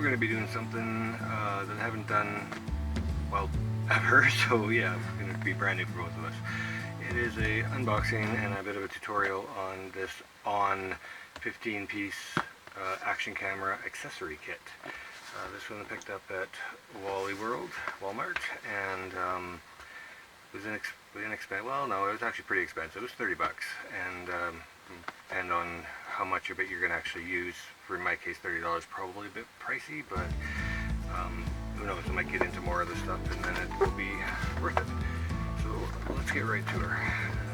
we're going to be doing something that I haven't done, well, ever, so yeah, it's going to be brand new for both of us. It is a unboxing and a bit of a tutorial on this Onn 15-piece action camera accessory kit. This one I picked up at Walmart, and it was inexpensive. Well, no, it was actually pretty expensive. It was 30 bucks, and depend on how much of it you're going to actually use. For in my case, $30 probably a bit pricey, but who knows, I might get into more other stuff and then it will be worth it. So let's get right to her.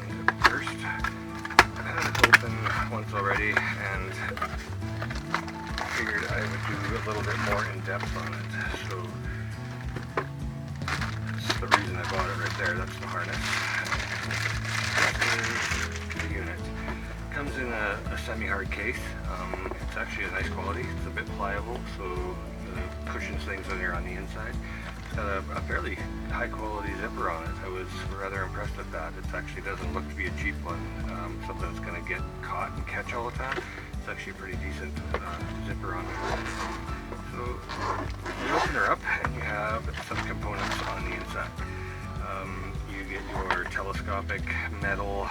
And first, I've had it open once already and figured I would do a little bit more in depth on it. So that's the reason I bought it right there. That's the harness. That is the unit. It comes in a semi-hard case. It's actually a nice quality. It's a bit pliable, so it cushions things when you're on the inside. It's got a fairly high quality zipper on it. I was rather impressed with that. It actually doesn't look to be a cheap one, something that's going to get caught and catch all the time. It's actually a pretty decent zipper on it. So you open her up and you have some components on the inside. You get your telescopic metal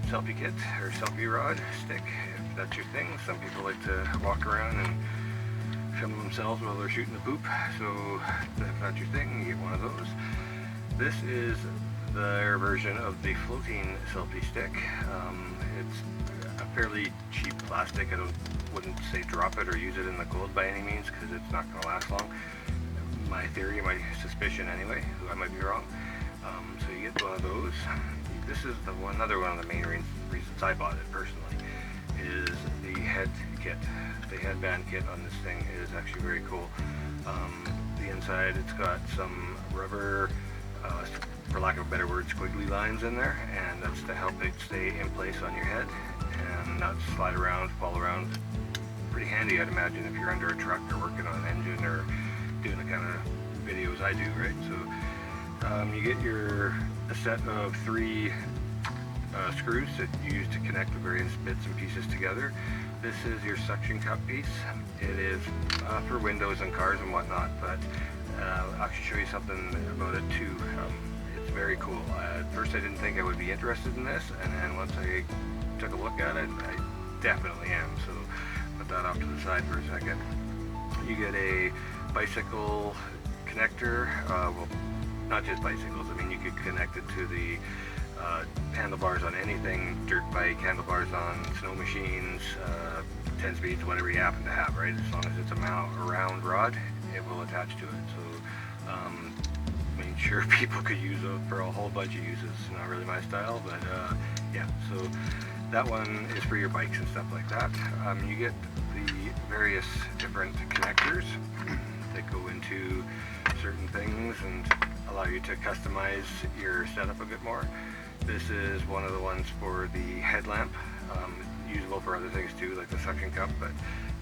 selfie kit or selfie rod stick, if that's your thing. Some people like to walk around and film themselves while they're shooting the poop, so if that's your thing, you get one of those. This is their version of the floating selfie stick. It's a fairly cheap plastic. I wouldn't say drop it or use it in the cold by any means, because it's not going to last long. My theory, my suspicion anyway, I might be wrong. So you get one of those. This is another one of the main reasons I bought it personally, is the head kit. The headband kit on this thing is actually very cool. The inside, it's got some rubber, for lack of a better word, squiggly lines in there, and that's to help it stay in place on your head and not slide around, fall around. Pretty handy, I'd imagine, if you're under a truck or working on an engine or doing the kind of videos I do, right? So you get a set of 3 screws that you use to connect the various bits and pieces together. This is your suction cup piece. It is for windows and cars and whatnot, but I'll actually show you something about it too. It's very cool. At first I didn't think I would be interested in this, and then once I took a look at it, I definitely am. So put that off to the side for a second. You get a bicycle connector. Well, not just bicycles. I mean, you could connect it to the handlebars on anything, dirt bike, handlebars on snow machines, 10 speeds, whatever you happen to have, right? As long as it's a round rod, it will attach to it. So making sure people could use it for a whole bunch of uses. Not really my style, but yeah, so that one is for your bikes and stuff like that. You get the various different connectors that go into certain things and allow you to customize your setup a bit more. This is one of the ones for the headlamp, usable for other things too, like the suction cup, but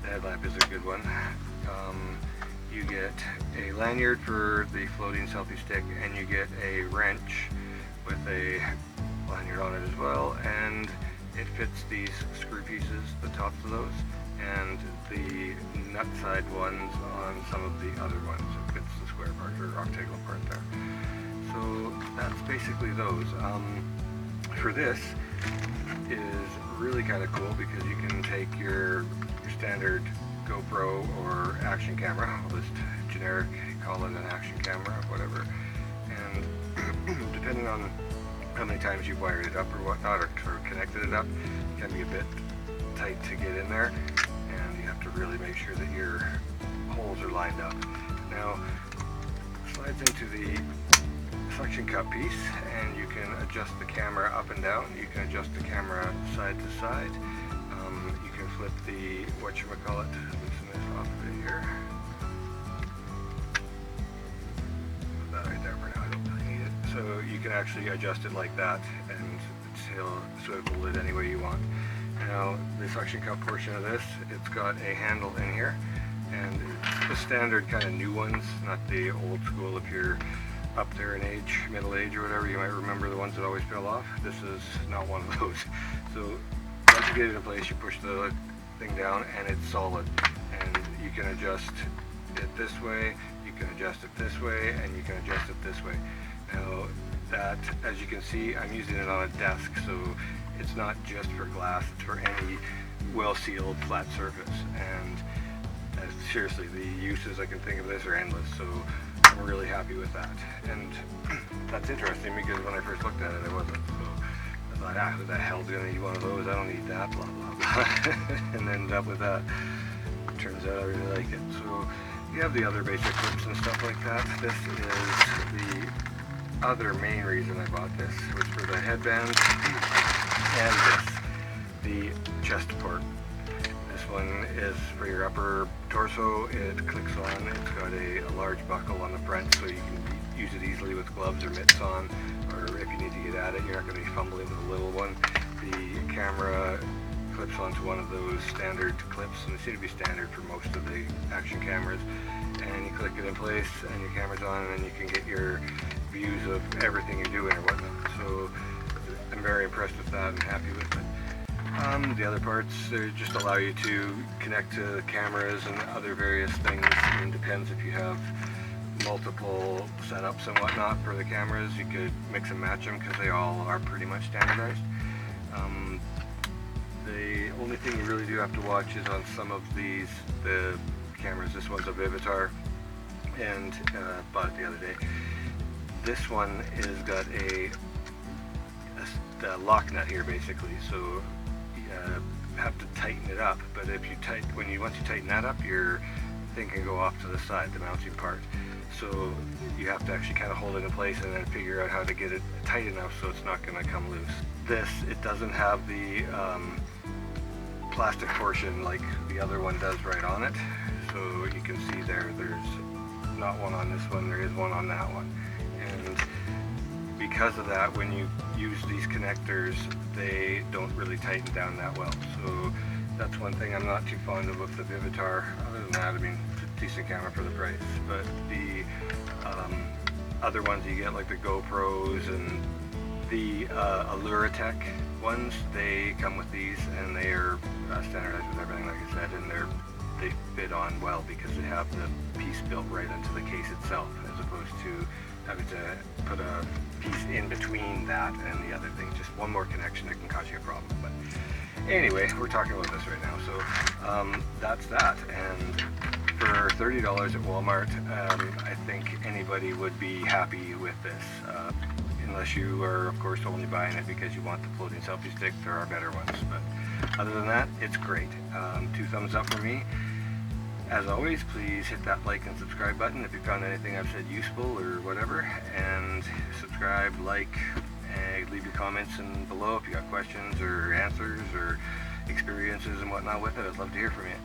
the headlamp is a good one. You get a lanyard for the floating selfie stick, and you get a wrench with a lanyard on it as well, and it fits these screw pieces, the tops of those, and the nut side ones on some of the other ones. It fits the square part or octagonal part there. So that's basically those. For this is really kind of cool because you can take your standard GoPro or action camera, I'll just generic call it an action camera, whatever, and depending on how many times you've wired it up or whatnot, or connected it up, it can be a bit tight to get in there, and you have to really make sure that your holes are lined up. Now, it slides into the suction cup piece, and you can adjust the camera up and down. You can adjust the camera side to side. You can flip the whatchamacallit, loosen this off of it here. Put that right there for now, I don't really need it. So you can actually adjust it like that, and it'll swivel it any way you want. Now, the suction cup portion of this, it's got a handle in here, and it's the standard kind of new ones, not the old school. If you're up there in age, middle age or whatever, you might remember the ones that always fell off. This is not one of those. So once you get it in place, you push the thing down and it's solid, and you can adjust it this way, you can adjust it this way, and you can adjust it this way. Now that, as you can see, I'm using it on a desk, so it's not just for glass, it's for any well-sealed flat surface. And seriously, the uses I can think of this are endless, so I'm really happy with that. And that's interesting because when I first looked at it, I wasn't. So I thought, who the hell's gonna need one of those? I don't need that, blah blah blah. And ended up with that. Turns out I really like it. So you have the other basic clips and stuff like that. This is the other main reason I bought this, was for the headband and this, the chest support. This one is for your upper torso. It clicks on. It's got a large buckle on the front, so you can use it easily with gloves or mitts on, or if you need to get at it, you're not going to be fumbling with a little one. The camera clips onto one of those standard clips, and they seem to be standard for most of the action cameras. And you click it in place, and your camera's on, and then you can get your views of everything you're doing or whatnot. So I'm very impressed with that and happy with it. The other parts, they just allow you to connect to cameras and other various things. It depends if you have multiple setups and whatnot for the cameras. You could mix and match them because they all are pretty much standardized. The only thing you really do have to watch is on some of the cameras. This one's a Vivatar, and bought it the other day. This one is got a lock nut here basically, so you have to tighten it up. But if you once you tighten that up, your thing can go off to the side, the mounting part. So you have to actually kind of hold it in place and then figure out how to get it tight enough so it's not going to come loose. This, it doesn't have the plastic portion like the other one does right on it. So you can see there's not one on this one, there is one on that one. And because of that, when you use these connectors, they don't really tighten down that well. So that's one thing I'm not too fond of with the Vivatar. Other than that, I mean, it's a decent camera for the price. But the other ones you get, like the GoPros and the aluratek ones, they come with these, and they are standardized with everything, like I said, and they fit on well because they have the piece built right into the case itself, as opposed to having to put a piece in between that and the other thing. Just one more connection that can cause you a problem. But anyway, we're talking about this right now, so that's that. And for $30 at Walmart, I think anybody would be happy with this, unless you are, of course, only buying it because you want the floating selfie stick. There are better ones, but other than that, it's great. 2 thumbs up for me. As always, please hit that like and subscribe button if you found anything I've said useful or whatever, and subscribe, like, and leave your comments below if you got questions or answers or experiences and whatnot with it. I'd love to hear from you.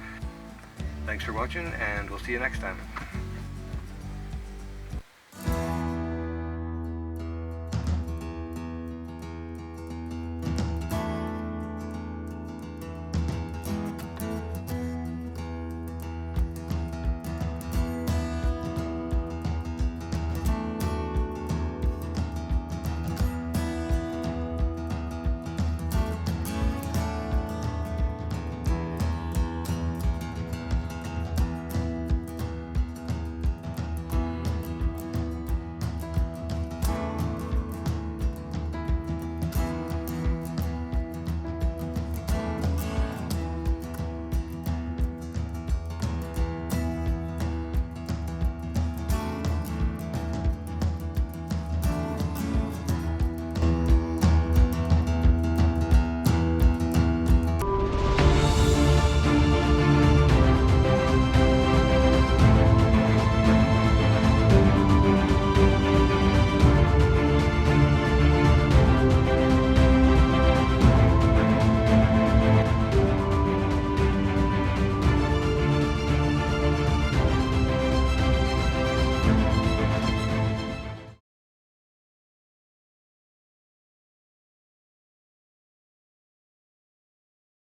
Thanks for watching, and we'll see you next time.